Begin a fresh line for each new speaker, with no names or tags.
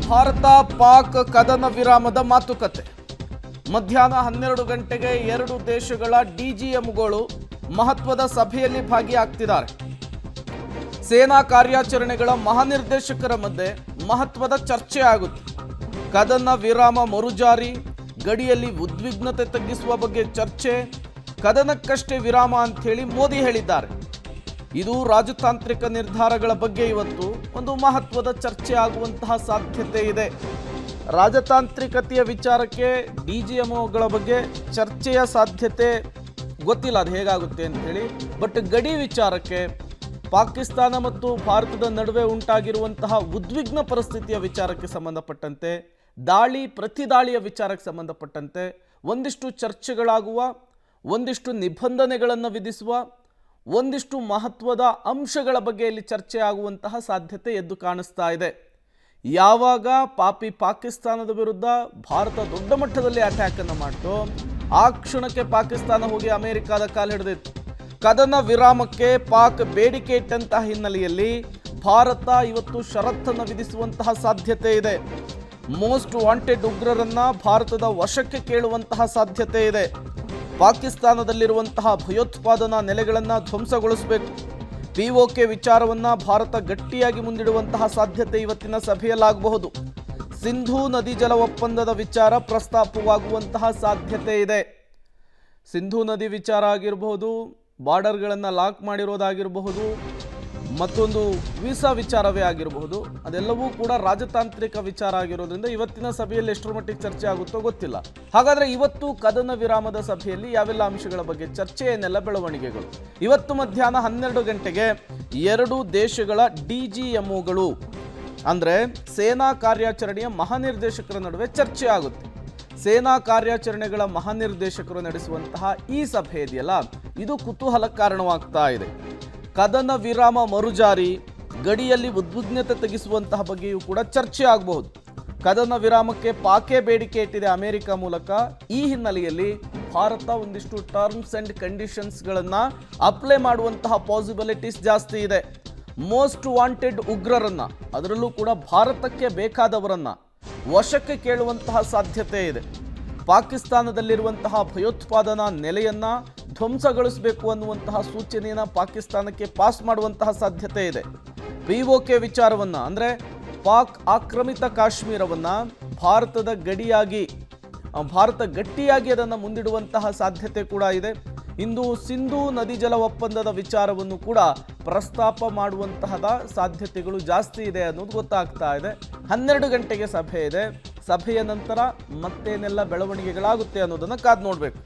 ಭಾರತ ಪಾಕ್ ಕದನ ವಿರಾಮದ ಮಾತುಕತೆ. ಮಧ್ಯಾಹ್ನ 12 ಗಂಟೆಗೆ ಎರಡು ದೇಶಗಳ ಡಿಜಿಎಂಗಳು ಮಹತ್ವದ ಸಭೆಯಲ್ಲಿ ಭಾಗಿಯಾಗ್ತಿದ್ದಾರೆ. ಸೇನಾ ಕಾರ್ಯಾಚರಣೆಗಳ ಮಹಾನಿರ್ದೇಶಕರ ಮಧ್ಯೆ ಮಹತ್ವದ ಚರ್ಚೆ ಆಗುತ್ತೆ. ಕದನ ವಿರಾಮ ಮರುಜಾರಿ, ಗಡಿಯಲ್ಲಿ ಉದ್ವಿಗ್ನತೆ ತಗ್ಗಿಸುವ ಬಗ್ಗೆ ಚರ್ಚೆ, ಕದನಕ್ಕಷ್ಟೇ ವಿರಾಮ ಅಂತ ಹೇಳಿ ಮೋದಿ ಹೇಳಿದ್ದಾರೆ. ಇದು ರಾಜತಾಂತ್ರಿಕ ನಿರ್ಧಾರಗಳ ಬಗ್ಗೆ ಇವತ್ತು ಒಂದು ಮಹತ್ವದ ಚರ್ಚೆ ಆಗುವಂತಹ ಸಾಧ್ಯತೆ ಇದೆ. ರಾಜತಾಂತ್ರಿಕತೆಯ ವಿಚಾರಕ್ಕೆ ಡಿಜಿಎಂಒಗಳ ಬಗ್ಗೆ ಚರ್ಚೆಯ ಸಾಧ್ಯತೆ ಗೊತ್ತಿಲ್ಲ, ಅದು ಹೇಗಾಗುತ್ತೆ ಅಂತ ಹೇಳಿ. ಬಟ್ ಗಡಿ ವಿಚಾರಕ್ಕೆ ಪಾಕಿಸ್ತಾನ ಮತ್ತು ಭಾರತದ ನಡುವೆ ಉಂಟಾಗಿರುವಂತಹ ಉದ್ವಿಗ್ನ ಪರಿಸ್ಥಿತಿಯ ವಿಚಾರಕ್ಕೆ ಸಂಬಂಧಪಟ್ಟಂತೆ, ದಾಳಿ ಪ್ರತಿದಾಳಿಯ ವಿಚಾರಕ್ಕೆ ಸಂಬಂಧಪಟ್ಟಂತೆ ಒಂದಿಷ್ಟು ಚರ್ಚೆಗಳಾಗುವ, ಒಂದಿಷ್ಟು ನಿಬಂಧನೆಗಳನ್ನು ವಿಧಿಸುವ, ಒಂದಿಷ್ಟು ಮಹತ್ವದ ಅಂಶಗಳ ಬಗ್ಗೆ ಇಲ್ಲಿ ಚರ್ಚೆ ಆಗುವಂತಹ ಸಾಧ್ಯತೆ ಎದ್ದು ಕಾಣಿಸ್ತಾ ಇದೆ. ಯಾವಾಗ ಪಾಪಿ ಪಾಕಿಸ್ತಾನದ ವಿರುದ್ಧ ಭಾರತ ದೊಡ್ಡ ಮಟ್ಟದಲ್ಲಿ ಅಟ್ಯಾಕನ್ನು ಮಾಡಿತು, ಆ ಕ್ಷಣಕ್ಕೆ ಪಾಕಿಸ್ತಾನ ಹೋಗಿ ಅಮೆರಿಕಾದ ಕಾಲು ಹಿಡಿದಿತ್ತು. ಕದನ ವಿರಾಮಕ್ಕೆ ಪಾಕ್ ಬೇಡಿಕೆ ಇಟ್ಟಂತಹ ಹಿನ್ನೆಲೆಯಲ್ಲಿ ಭಾರತ ಇವತ್ತು ಷರತ್ತನ್ನು ವಿಧಿಸುವಂತಹ ಸಾಧ್ಯತೆ ಇದೆ. ಮೋಸ್ಟ್ ವಾಂಟೆಡ್ ಉಗ್ರರನ್ನ ಭಾರತದ ವಶಕ್ಕೆ ಕೇಳುವಂತಹ ಸಾಧ್ಯತೆ ಇದೆ. ಪಾಕಿಸ್ತಾನದಲ್ಲಿರುವಂತಹ ಭಯೋತ್ಪಾದನಾ ನೆಲೆಗಳನ್ನು ಧ್ವಂಸಗೊಳಿಸಬೇಕು. POK ವಿಚಾರವನ್ನು ಭಾರತ ಗಟ್ಟಿಯಾಗಿ ಮುಂದಿಡುವಂತಹ ಸಾಧ್ಯತೆ ಇವತ್ತಿನ ಸಭೆಯಲ್ಲಾಗಬಹುದು. ಸಿಂಧೂ ನದಿ ಜಲ ಒಪ್ಪಂದದ ವಿಚಾರ ಪ್ರಸ್ತಾಪವಾಗುವಂತಹ ಸಾಧ್ಯತೆ ಇದೆ. ಸಿಂಧೂ ನದಿ ವಿಚಾರ ಆಗಿರಬಹುದು, ಬಾರ್ಡರ್ಗಳನ್ನು ಲಾಕ್ ಮಾಡಿರೋದಾಗಿರಬಹುದು, ಮತ್ತೊಂದು ವೀಸಾ ವಿಚಾರವೇ ಆಗಿರಬಹುದು, ಅದೆಲ್ಲವೂ ಕೂಡ ರಾಜತಾಂತ್ರಿಕ ವಿಚಾರ ಆಗಿರೋದ್ರಿಂದ ಇವತ್ತಿನ ಸಭೆಯಲ್ಲಿ ಎಷ್ಟರ ಮಟ್ಟಿಗೆ ಚರ್ಚೆ ಆಗುತ್ತೋ ಗೊತ್ತಿಲ್ಲ. ಹಾಗಾದರೆ ಇವತ್ತು ಕದನ ವಿರಾಮದ ಸಭೆಯಲ್ಲಿ ಯಾವೆಲ್ಲ ಅಂಶಗಳ ಬಗ್ಗೆ ಚರ್ಚೆ, ಏನೆಲ್ಲ ಬೆಳವಣಿಗೆಗಳು? ಇವತ್ತು ಮಧ್ಯಾಹ್ನ 12 ಗಂಟೆಗೆ ಎರಡು ದೇಶಗಳ ಡಿಜಿಎಂಒಗಳು ಅಂದರೆ ಸೇನಾ ಕಾರ್ಯಾಚರಣೆಯ ಮಹಾನಿರ್ದೇಶಕರ ನಡುವೆ ಚರ್ಚೆ ಆಗುತ್ತೆ. ಸೇನಾ ಕಾರ್ಯಾಚರಣೆಗಳ ಮಹಾನಿರ್ದೇಶಕರು ನಡೆಸುವಂತಹ ಈ ಸಭೆ ಇದೆಯಲ್ಲ, ಇದು ಕುತೂಹಲ ಕಾರಣವಾಗ್ತಾ ಇದೆ. ಕದನ ವಿರಾಮ ಮರುಜಾರಿ, ಗಡಿಯಲ್ಲಿ ಉದ್ವಿಗ್ನತೆ ತೆಗೆಸುವಂತಹ ಬಗ್ಗೆಯೂ ಕೂಡ ಚರ್ಚೆ ಆಗಬಹುದು. ಕದನ ವಿರಾಮಕ್ಕೆ ಪಾಕೇ ಬೇಡಿಕೆ ಇಟ್ಟಿದೆ ಅಮೆರಿಕ ಮೂಲಕ. ಈ ಹಿನ್ನೆಲೆಯಲ್ಲಿ ಭಾರತ ಒಂದಿಷ್ಟು ಟರ್ಮ್ಸ್ ಆ್ಯಂಡ್ ಕಂಡೀಷನ್ಸ್ಗಳನ್ನು ಅಪ್ಲೈ ಮಾಡುವಂತಹ ಪಾಸಿಬಿಲಿಟೀಸ್ ಜಾಸ್ತಿ ಇದೆ. ಮೋಸ್ಟ್ ವಾಂಟೆಡ್ ಉಗ್ರರನ್ನ, ಅದರಲ್ಲೂ ಕೂಡ ಭಾರತಕ್ಕೆ ಬೇಕಾದವರನ್ನ ವಶಕ್ಕೆ ಕೇಳುವಂತಹ ಸಾಧ್ಯತೆ ಇದೆ. ಪಾಕಿಸ್ತಾನದಲ್ಲಿರುವಂತಹ ಭಯೋತ್ಪಾದನಾ ನೆಲೆಯನ್ನು ಧ್ವಂಸಗೊಳಿಸಬೇಕು ಅನ್ನುವಂತಹ ಸೂಚನೆಯನ್ನು ಪಾಕಿಸ್ತಾನಕ್ಕೆ ಪಾಸ್ ಮಾಡುವಂತಹ ಸಾಧ್ಯತೆ ಇದೆ. POK ವಿಚಾರವನ್ನು ಅಂದರೆ ಪಾಕ್ ಆಕ್ರಮಿತ ಕಾಶ್ಮೀರವನ್ನು ಭಾರತದ ಗಡಿಯಾಗಿ, ಭಾರತ ಗಟ್ಟಿಯಾಗಿ ಅದನ್ನು ಮುಂದಿಡುವಂತಹ ಸಾಧ್ಯತೆ ಕೂಡ ಇದೆ. ಇಂದು ಸಿಂಧೂ ನದಿ ಜಲ ಒಪ್ಪಂದದ ವಿಚಾರವನ್ನು ಕೂಡ ಪ್ರಸ್ತಾಪ ಮಾಡುವಂತಹದ ಸಾಧ್ಯತೆಗಳು ಜಾಸ್ತಿ ಇದೆ ಅನ್ನೋದು ಗೊತ್ತಾಗ್ತಾ ಇದೆ. 12 ಗಂಟೆಗೆ ಸಭೆ ಇದೆ. ಸಭೆಯ ನಂತರ ಮತ್ತೇನೆಲ್ಲ ಬೆಳವಣಿಗೆಗಳಾಗುತ್ತೆ ಅನ್ನೋದನ್ನು ಕಾದು ನೋಡಬೇಕು.